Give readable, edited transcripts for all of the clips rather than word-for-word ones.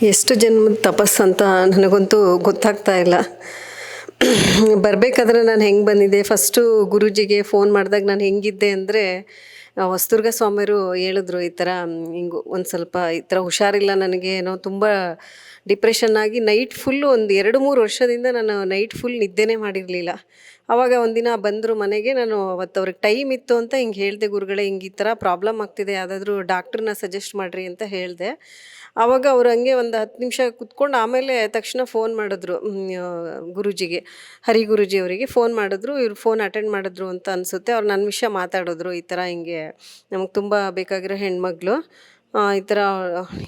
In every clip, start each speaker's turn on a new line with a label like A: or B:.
A: ಎಷ್ಟು ಜನ್ಮದ ತಪಸ್ಸಂತ ನನಗಂತೂ ಗೊತ್ತಾಗ್ತಾ ಇಲ್ಲ. ಬರಬೇಕಾದ್ರೆ ನಾನು ಹೆಂಗೆ ಬಂದಿದ್ದೆ, ಫಸ್ಟು ಗುರೂಜಿಗೆ ಫೋನ್ ಮಾಡಿದಾಗ ನಾನು ಹೆಂಗಿದ್ದೆ ಅಂದರೆ, ಹೊಸದುರ್ಗ ಸ್ವಾಮಿಯವರು ಹೇಳಿದ್ರು ಈ ಥರ ಹಿಂಗೆ ಒಂದು ಸ್ವಲ್ಪ ಈ ಥರ ಹುಷಾರಿಲ್ಲ ನನಗೆ, ಏನೋ ತುಂಬ ಡಿಪ್ರೆಷನ್ ಆಗಿ ನೈಟ್ ಫುಲ್ಲು ಒಂದು 2-3 ವರ್ಷದಿಂದ ನಾನು ನೈಟ್ ಫುಲ್ ನಿದ್ದೆನೇ ಮಾಡಿರಲಿಲ್ಲ. ಆವಾಗ ಒಂದಿನ ಬಂದರು ಮನೆಗೆ. ನಾನು ಅವತ್ತು ಅವ್ರಿಗೆ ಟೈಮ್ ಇತ್ತು ಅಂತ ಹಿಂಗೆ ಹೇಳಿದೆ, ಗುರುಗಳೇ ಹಿಂಗೆ ಈ ಥರ ಪ್ರಾಬ್ಲಮ್ ಆಗ್ತಿದೆ, ಯಾವುದಾದ್ರೂ ಡಾಕ್ಟ್ರನ್ನ ಸಜೆಸ್ಟ್ ಮಾಡಿರಿ ಅಂತ ಹೇಳಿದೆ. ಆವಾಗ ಅವ್ರು ಹಂಗೆ ಒಂದು 10 ನಿಮಿಷ ಕುತ್ಕೊಂಡು ಆಮೇಲೆ ತಕ್ಷಣ ಫೋನ್ ಮಾಡಿದ್ರು ಗುರೂಜಿಗೆ, ಹರಿ ಗುರೂಜಿ ಅವರಿಗೆ ಫೋನ್ ಮಾಡಿದ್ರು. ಇವ್ರು ಫೋನ್ ಅಟೆಂಡ್ ಮಾಡಿದ್ರು ಅಂತ ಅನಿಸುತ್ತೆ. ಅವ್ರು ನನ್ನ ವಿಷಯ ಮಾತಾಡಿದ್ರು, ಈ ಥರ ಹಿಂಗೆ ನಮಗೆ ತುಂಬ ಬೇಕಾಗಿರೋ ಹೆಣ್ಮಗಳು, ಈ ಥರ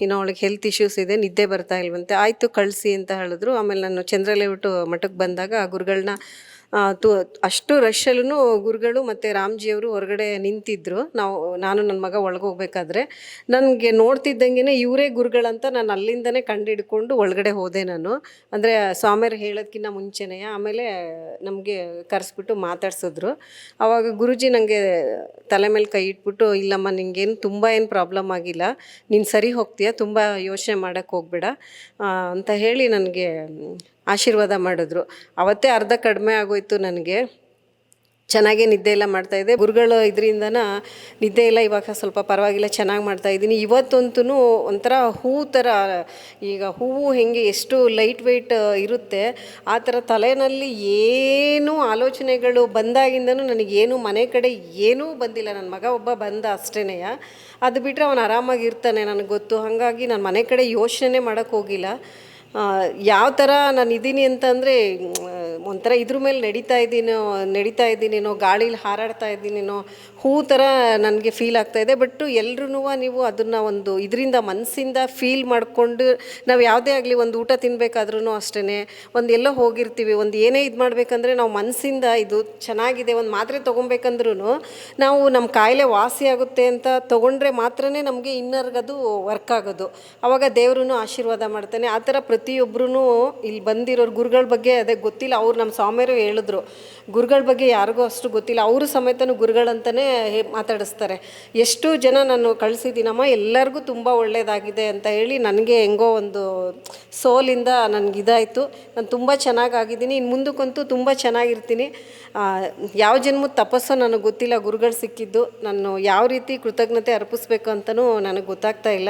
A: ಏನೋ ಅವಳಿಗೆ ಹೆಲ್ತ್ ಇಶ್ಯೂಸ್ ಇದೆ, ನಿದ್ದೆ ಬರ್ತಾ ಇಲ್ವಂತೆ. ಆಯಿತು ಕಳಿಸಿ ಅಂತ ಹೇಳಿದ್ರು. ಆಮೇಲೆ ನಾನು ಚಂದ್ರಲೇಔಟು ಮಠಕ್ಕೆ ಬಂದಾಗ ಆ ಗುರುಗಳನ್ನ ಅಷ್ಟು ರಶ್ಶಲ್ಲೂ ಗುರುಗಳು ಮತ್ತು ರಾಮ್ಜಿಯವರು ಹೊರಗಡೆ ನಿಂತಿದ್ದರು. ನಾನು ನನ್ನ ಮಗ ಒಳಗೆ ಹೋಗ್ಬೇಕಾದ್ರೆ ನನಗೆ ನೋಡ್ತಿದ್ದಂಗೆ ಇವರೇ ಗುರುಗಳಂತ ನಾನು ಅಲ್ಲಿಂದನೇ ಕಂಡು ಒಳಗಡೆ ಹೋದೆ ನಾನು. ಅಂದರೆ ಸ್ವಾಮಿಯರು ಹೇಳೋದಕ್ಕಿಂತ ಮುಂಚೆನೇ ಆಮೇಲೆ ನಮಗೆ ಕರೆಸ್ಬಿಟ್ಟು ಮಾತಾಡ್ಸಿದ್ರು. ಆವಾಗ ಗುರೂಜಿ ನನಗೆ ತಲೆ ಮೇಲೆ ಕೈ ಇಟ್ಬಿಟ್ಟು, ಇಲ್ಲಮ್ಮ ನಿಂಗೇನು ತುಂಬ ಏನು ಪ್ರಾಬ್ಲಮ್ ಆಗಿಲ್ಲ, ನೀನು ಸರಿ ಹೋಗ್ತೀಯ, ತುಂಬ ಯೋಚನೆ ಮಾಡೋಕ್ಕೆ ಹೋಗಬೇಡ ಅಂತ ಹೇಳಿ ನನಗೆ ಆಶೀರ್ವಾದ ಮಾಡಿದ್ರು. ಅವತ್ತೇ ಅರ್ಧ ಕಡಿಮೆ ಆಗೋಯ್ತು ನನಗೆ. ಚೆನ್ನಾಗೇ ನಿದ್ದೆ ಎಲ್ಲ ಮಾಡ್ತಾಯಿದ್ದೆ. ಗುರುಗಳು ಇದರಿಂದನ ನಿದ್ದೆ ಎಲ್ಲ ಇವಾಗ ಸ್ವಲ್ಪ ಪರವಾಗಿಲ್ಲ, ಚೆನ್ನಾಗಿ ಮಾಡ್ತಾಯಿದ್ದೀನಿ. ಇವತ್ತಂತೂ ಒಂಥರ ಹೂ ಥರ, ಈಗ ಹೂವು ಹೆಂಗೆ ಎಷ್ಟು ಲೈಟ್ ವೆಯ್ಟ್ ಇರುತ್ತೆ ಆ ಥರ ತಲೆಯಲ್ಲಿ ಏನೂ ಆಲೋಚನೆಗಳು ಬಂದಾಗಿಂದನೂ ನನಗೇನು ಮನೆ ಕಡೆ ಏನೂ ಬಂದಿಲ್ಲ. ನನ್ನ ಮಗ ಒಬ್ಬ ಬಂದ ಅಷ್ಟೇ, ಅದು ಬಿಟ್ಟರೆ ಅವನು ಆರಾಮಾಗಿರ್ತಾನೆ ನನಗೆ ಗೊತ್ತು. ಹಾಗಾಗಿ ನಾನು ಮನೆ ಕಡೆ ಯೋಚನೆ ಮಾಡೋಕ್ಕೆ ಹೋಗಿಲ್ಲ. ಯಾವ ಥರ ನಾನು ಇದ್ದೀನಿ ಅಂತಂದರೆ, ಒಂಥರ ಇದ್ರ ಮೇಲೆ ನಡೀತಾ ಇದ್ದೀನೇನೋ, ಗಾಳೀಲಿ ಹಾರಾಡ್ತಾ ಇದ್ದೀನೇನೋ, ಹೂ ಥರ ನನಗೆ ಫೀಲ್ ಆಗ್ತಾಯಿದೆ. ಬಟ್ಟು ಎಲ್ರೂ ನೀವು ಅದನ್ನು ಒಂದು ಇದರಿಂದ ಮನಸ್ಸಿಂದ ಫೀಲ್ ಮಾಡಿಕೊಂಡು, ನಾವು ಯಾವುದೇ ಆಗಲಿ ಒಂದು ಊಟ ತಿನ್ನಬೇಕಾದ್ರೂ ಅಷ್ಟೇ, ಒಂದು ಎಲ್ಲೋ ಹೋಗಿರ್ತೀವಿ, ಒಂದು ಏನೇ ಇದು ಮಾಡಬೇಕಂದ್ರೆ ನಾವು ಮನಸ್ಸಿಂದ ಇದು ಚೆನ್ನಾಗಿದೆ, ಒಂದು ಮಾತ್ರೆ ತೊಗೊಬೇಕಂದ್ರೂ ನಾವು ನಮ್ಮ ಕಾಯಿಲೆ ವಾಸಿ ಆಗುತ್ತೆ ಅಂತ ತೊಗೊಂಡ್ರೆ ಮಾತ್ರ ನಮಗೆ ಇನ್ನರ್ಗದು ವರ್ಕ್ ಆಗೋದು. ಆವಾಗ ದೇವ್ರೂ ಆಶೀರ್ವಾದ ಮಾಡ್ತಾನೆ. ಆ ಥರ ಪ್ರತಿಯೊಬ್ಬರೂ ಇಲ್ಲಿ ಬಂದಿರೋರು ಗುರುಗಳ ಬಗ್ಗೆ ಅದೇ ಗೊತ್ತಿಲ್ಲ. ಅವ್ರು ನಮ್ಮ ಸ್ವಾಮಿಯರು ಹೇಳಿದ್ರು, ಗುರುಗಳ ಬಗ್ಗೆ ಯಾರಿಗೂ ಅಷ್ಟು ಗೊತ್ತಿಲ್ಲ, ಅವರು ಸಮೇತನೂ ಗುರುಗಳಂತಲೇ ಮಾತಾಡಿಸ್ತಾರೆ. ಎಷ್ಟು ಜನ ನಾನು ಕಳಿಸಿದ್ದೀನಮ್ಮ, ಎಲ್ಲರಿಗೂ ತುಂಬ ಒಳ್ಳೆಯದಾಗಿದೆ ಅಂತ ಹೇಳಿ ನನಗೆ ಹೆಂಗೋ ಒಂದು ಸೋಲಿಂದ ನನಗಿದಾಯಿತು. ನಾನು ತುಂಬ ಚೆನ್ನಾಗಿದ್ದೀನಿ. ಇನ್ನು ಮುಂದಕ್ಕಂತೂ ತುಂಬ ಚೆನ್ನಾಗಿರ್ತೀನಿ. ಯಾವ ಜನ್ಮದ ತಪಸ್ಸೋ ನನಗೆ ಗೊತ್ತಿಲ್ಲ, ಗುರುಗಳು ಸಿಕ್ಕಿದ್ದು. ನಾನು ಯಾವ ರೀತಿ ಕೃತಜ್ಞತೆ ಅರ್ಪಿಸ್ಬೇಕು ಅಂತಲೂ ನನಗೆ ಗೊತ್ತಾಗ್ತಾ ಇಲ್ಲ.